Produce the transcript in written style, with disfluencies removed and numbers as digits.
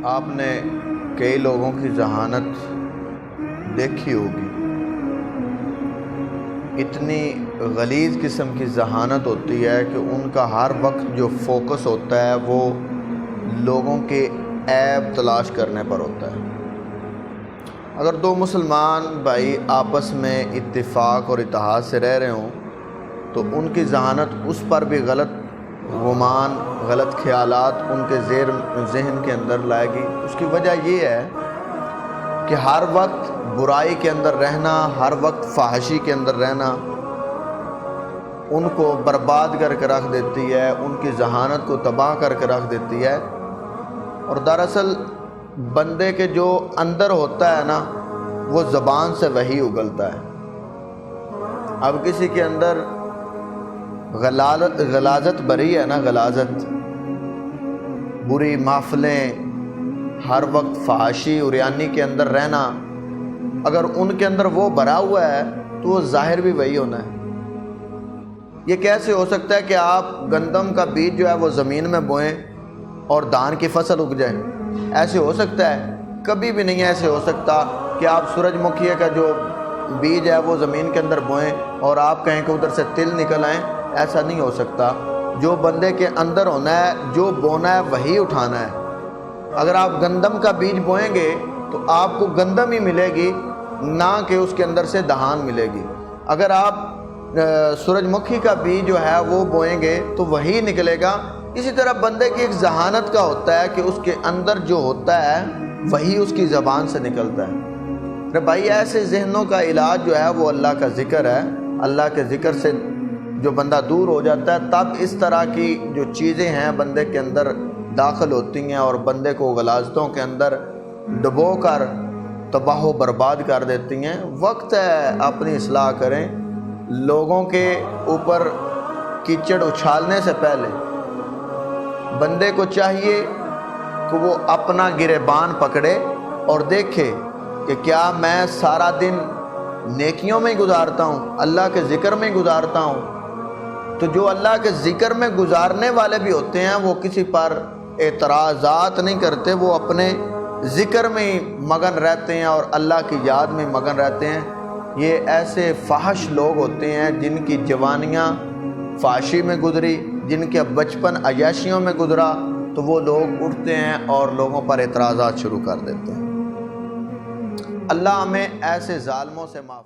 آپ نے کئی لوگوں کی ذہانت دیکھی ہوگی، اتنی غلیظ قسم کی ذہانت ہوتی ہے کہ ان کا ہر وقت جو فوکس ہوتا ہے وہ لوگوں کے عیب تلاش کرنے پر ہوتا ہے۔ اگر دو مسلمان بھائی آپس میں اتفاق اور اتحاد سے رہ رہے ہوں تو ان کی ذہانت اس پر بھی غلط گمان، غلط خیالات ان کے ذہن کے اندر لائے گی۔ اس کی وجہ یہ ہے کہ ہر وقت برائی کے اندر رہنا، ہر وقت فحاشی کے اندر رہنا ان کو برباد کر کے رکھ دیتی ہے، ان کی ذہانت کو تباہ کر کے رکھ دیتی ہے۔ اور دراصل بندے کے جو اندر ہوتا ہے نا، وہ زبان سے وہی اگلتا ہے۔ اب کسی کے اندر غلاظت بری ہے نا، غلاظت، بری محفلیں، ہر وقت فحاشی عریانی کے اندر رہنا، اگر ان کے اندر وہ بھرا ہوا ہے تو وہ ظاہر بھی وہی ہونا ہے۔ یہ کیسے ہو سکتا ہے کہ آپ گندم کا بیج جو ہے وہ زمین میں بوئیں اور دھان کی فصل اگ جائے؟ ایسے ہو سکتا ہے؟ کبھی بھی نہیں ایسے ہو سکتا کہ آپ سورج مکھی کا جو بیج ہے وہ زمین کے اندر بوئیں اور آپ کہیں کہ ادھر سے تل نکل آئیں، ایسا نہیں ہو سکتا۔ جو بندے کے اندر ہونا ہے، جو بونا ہے وہی اٹھانا ہے۔ اگر آپ گندم کا بیج بوئیں گے تو آپ کو گندم ہی ملے گی، نہ کہ اس کے اندر سے دھان ملے گی۔ اگر آپ سورج مکھی کا بیج جو ہے وہ بوئیں گے تو وہی نکلے گا۔ اسی طرح بندے کی ایک ذہانت کا ہوتا ہے کہ اس کے اندر جو ہوتا ہے وہی اس کی زبان سے نکلتا ہے۔ بھائی ایسے ذہنوں کا علاج جو ہے وہ اللہ کا ذکر ہے۔ اللہ کے ذکر سے جو بندہ دور ہو جاتا ہے تب اس طرح کی جو چیزیں ہیں بندے کے اندر داخل ہوتی ہیں اور بندے کو غلاظتوں کے اندر ڈبو کر تباہ و برباد کر دیتی ہیں۔ وقت ہے اپنی اصلاح کریں۔ لوگوں کے اوپر کیچڑ اچھالنے سے پہلے بندے کو چاہیے کہ وہ اپنا گریبان پکڑے اور دیکھے کہ کیا میں سارا دن نیکیوں میں گزارتا ہوں، اللہ کے ذکر میں گزارتا ہوں؟ تو جو اللہ کے ذکر میں گزارنے والے بھی ہوتے ہیں وہ کسی پر اعتراضات نہیں کرتے، وہ اپنے ذکر میں مگن رہتے ہیں اور اللہ کی یاد میں مگن رہتے ہیں۔ یہ ایسے فحش لوگ ہوتے ہیں جن کی جوانیاں فحاشی میں گزری، جن کے بچپن عیاشیوں میں گزرا، تو وہ لوگ اٹھتے ہیں اور لوگوں پر اعتراضات شروع کر دیتے ہیں۔ اللہ ہمیں ایسے ظالموں سے معاف